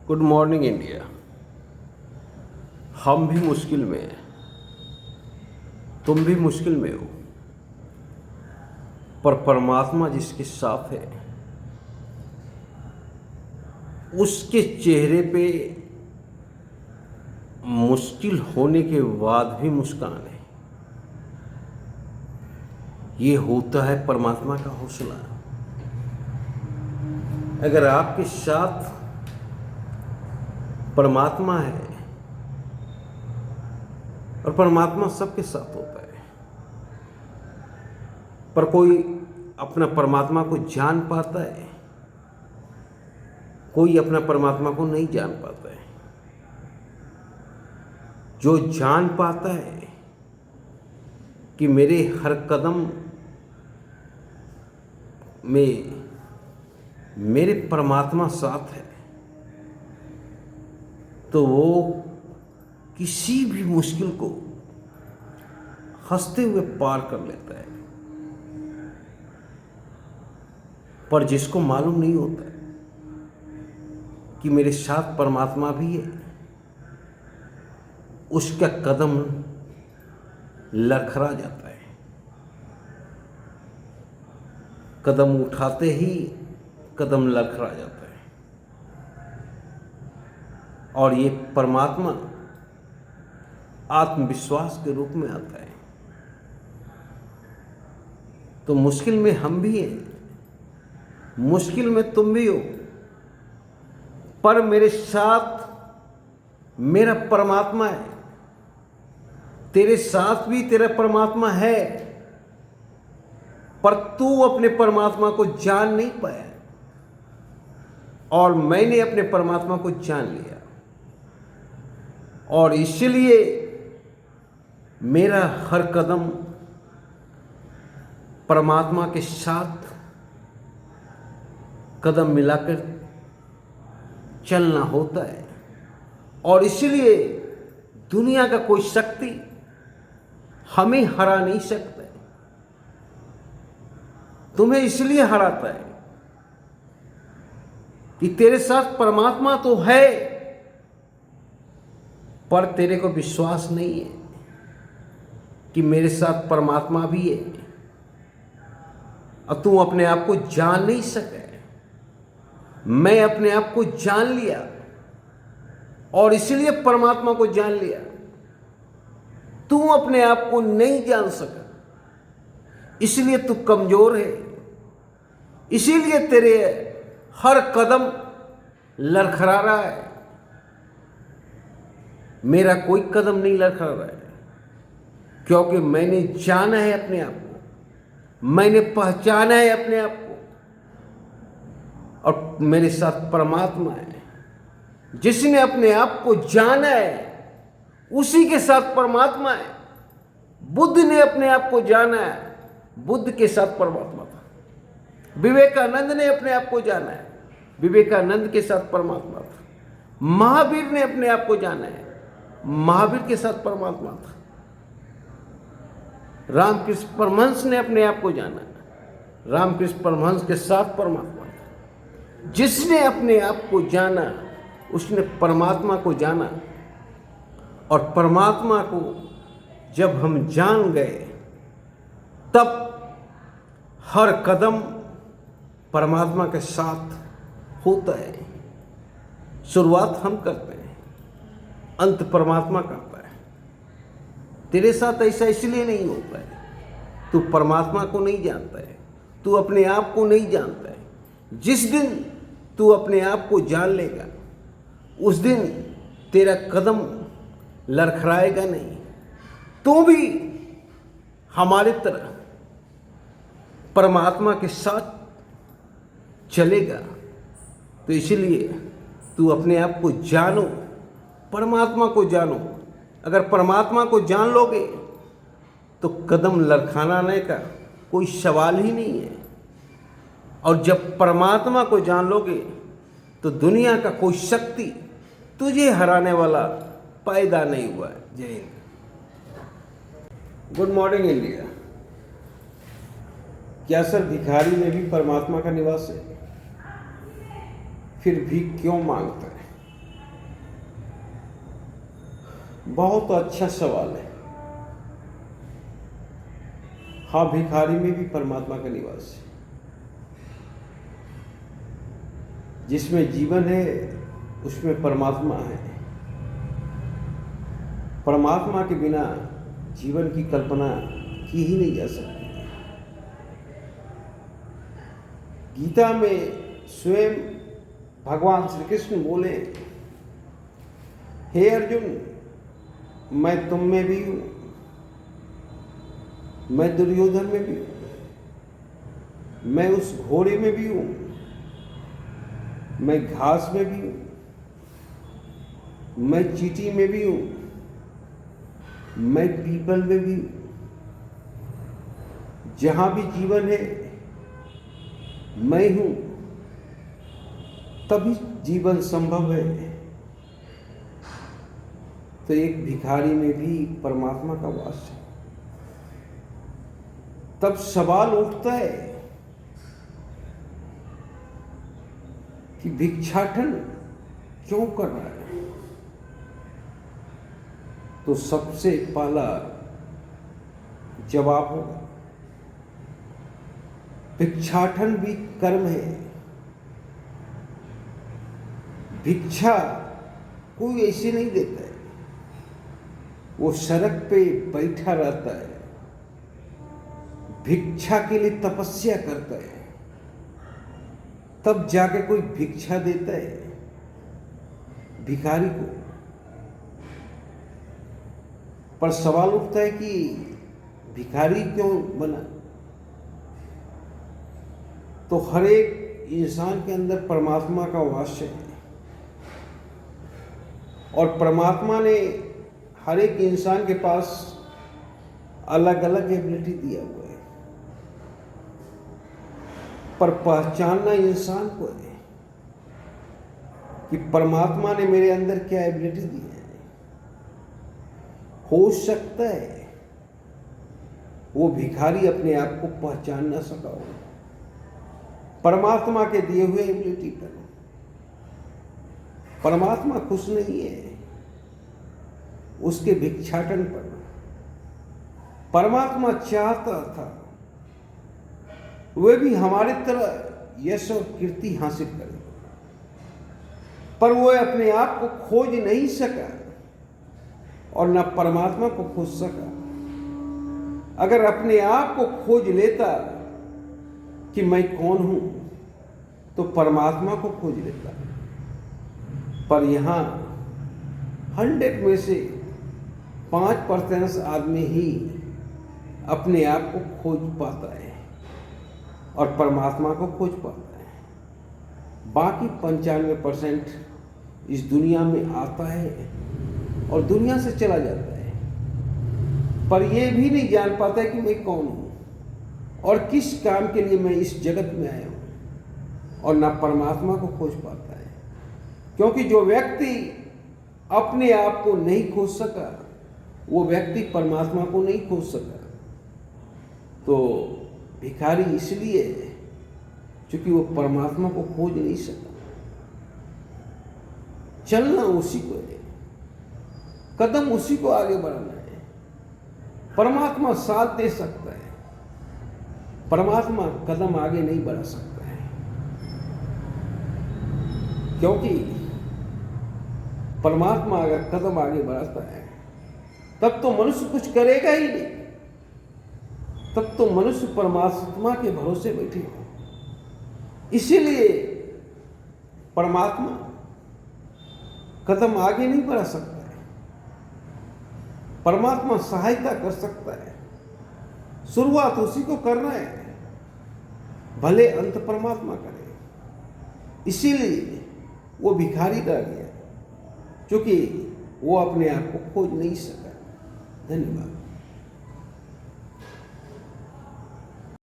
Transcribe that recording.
Good morning India. हम भी मुश्किल में हैं, तुम भी मुश्किल में हो, पर परमात्मा जिसके साथ है उसके चेहरे पे मुश्किल होने के बाद भी मुस्कान है। ये होता है परमात्मा का हौसला। अगर आपके साथ परमात्मा है, और परमात्मा सबके साथ होता है, पर कोई अपना परमात्मा को जान पाता है, कोई अपना परमात्मा को नहीं जान पाता है। जो जान पाता है कि मेरे हर कदम में मेरे परमात्मा साथ है, तो वो किसी भी मुश्किल को हंसते हुए पार कर लेता है। पर जिसको मालूम नहीं होता कि मेरे साथ परमात्मा भी है, उसका कदम लड़खड़ा जाता है। कदम उठाते ही कदम लड़खड़ा जाता है। और ये परमात्मा आत्मविश्वास के रूप में आता है। तो मुश्किल में हम भी हैं, मुश्किल में तुम भी हो, पर मेरे साथ मेरा परमात्मा है। तेरे साथ भी तेरा परमात्मा है, पर तू अपने परमात्मा को जान नहीं पाया, और मैंने अपने परमात्मा को जान लिया। और इसलिए मेरा हर कदम परमात्मा के साथ कदम मिलाकर चलना होता है। और इसलिए दुनिया का कोई शक्ति हमें हरा नहीं सकता। तुम्हें इसलिए हराता है कि तेरे साथ परमात्मा तो है, पर तेरे को विश्वास नहीं है कि मेरे साथ परमात्मा भी है, और तू अपने आप को जान नहीं सके। मैं अपने आप को जान लिया, और इसलिए परमात्मा को जान लिया। तू अपने आप को नहीं जान सका, इसलिए तू कमजोर है, इसीलिए तेरे हर कदम लड़खड़ा रहा है। मेरा कोई कदम नहीं लड़खड़ा रहा है, क्योंकि मैंने जाना है अपने आप को, मैंने पहचाना है अपने आप को, और मेरे साथ परमात्मा है। जिसने अपने आप को जाना है उसी के साथ परमात्मा है। बुद्ध ने अपने आप को जाना है, बुद्ध के साथ परमात्मा था। विवेकानंद ने अपने आप को जाना है, विवेकानंद के साथ परमात्मा था। महावीर ने अपने आप को जाना है, महावीर के साथ परमात्मा था। रामकृष्ण परमहंस ने अपने आप को जाना है, रामकृष्ण परमहंस के साथ परमात्मा था। जिसने अपने आप को जाना उसने परमात्मा को जाना। और परमात्मा को जब हम जान गए, तब हर कदम परमात्मा के साथ होता है। शुरुआत हम करते हैं, अंत परमात्मा करता है। तेरे साथ ऐसा इसलिए नहीं होता है, तू परमात्मा को नहीं जानता है, तू अपने आप को नहीं जानता है। जिस दिन तू अपने आप को जान लेगा, उस दिन तेरा कदम लड़खड़ाएगा नहीं। तू भी हमारी तरह परमात्मा के साथ चलेगा। तो इसलिए तू अपने आप को जानो, परमात्मा को जानो। अगर परमात्मा को जान लोगे तो कदम लड़खड़ाने का कोई सवाल ही नहीं है। और जब परमात्मा को जान लोगे तो दुनिया का कोई शक्ति तुझे हराने वाला पैदा नहीं हुआ है। जय हिंद। Good morning India. क्या सर भिखारी में भी परमात्मा का निवास है? फिर भी क्यों मांगता है? बहुत अच्छा सवाल है। हाँ, भिखारी में भी परमात्मा का निवास है। जिसमें जीवन है उसमें परमात्मा है। परमात्मा के बिना जीवन की कल्पना की ही नहीं जा सकती। गीता में स्वयं भगवान श्री कृष्ण बोले, हे अर्जुन, मैं तुम में भी हूं, मैं दुर्योधन में भी हूं, मैं उस घोड़े में भी हूं, मैं घास में भी हूं, मैं चींटी में भी हूं, मैं पीपल में भी हूं। जहां भी जीवन है मैं हूं, तभी जीवन संभव है। तो एक भिखारी में भी परमात्मा का वास है। तब सवाल उठता है कि भिक्षाटन क्यों कर रहा है? तो सबसे पहला जवाब होगा, भिक्षाटन भी कर्म है। भिक्षा कोई ऐसे नहीं देता है, वो सड़क पे बैठा रहता है, भिक्षा के लिए तपस्या करता है, तब जाके कोई भिक्षा देता है भिखारी को। पर सवाल उठता है कि भिखारी क्यों बना? तो हर एक इंसान के अंदर परमात्मा का वास है, और परमात्मा ने हर एक इंसान के पास अलग अलग एबिलिटी दिया हुआ है, पर पहचानना इंसान को है कि परमात्मा ने मेरे अंदर क्या एबिलिटी दी है। हो सकता है वो भिखारी अपने आप को पहचान ना सका हो परमात्मा के दिए हुए एबिलिटी पर। परमात्मा खुश नहीं है उसके भिक्षाटन पर। परमात्मा चाहता था वे भी हमारी तरह यश और कीर्ति हासिल करें, पर वो अपने आप को खोज नहीं सका और न परमात्मा को खोज सका। अगर अपने आप को खोज लेता कि मैं कौन हूं, तो परमात्मा को खोज लेता। पर यहां 100 में से 5% आदमी ही अपने आप को खोज पाता है और परमात्मा को खोज पाता है। बाकी 95% इस दुनिया में आता है और दुनिया से चला जाता है, पर यह भी नहीं जान पाता है कि मैं कौन हूं और किस काम के लिए मैं इस जगत में आया हूं, और ना परमात्मा को खोज पाता है। क्योंकि जो व्यक्ति अपने आप को नहीं खोज सका, वो व्यक्ति परमात्मा को नहीं खोज सका। तो भिखारी इसलिए है क्योंकि वो परमात्मा को खोज नहीं सका। चलना उसी को है, कदम उसी को आगे बढ़ाना है। परमात्मा साथ दे सकता है, परमात्मा कदम आगे नहीं बढ़ा सकता है, क्योंकि परमात्मा अगर कदम आगे बढ़ाता है तब तो मनुष्य कुछ करेगा ही नहीं, तब तो मनुष्य परमात्मा के भरोसे बैठेगा। इसीलिए परमात्मा कदम आगे नहीं बढ़ा सकता है, परमात्मा सहायता कर सकता है। शुरुआत उसी को करना है, भले अंत परमात्मा करे। इसीलिए वो भिखारी रह गया, क्योंकि वो अपने आप को खोज नहीं सका। धन्यवाद।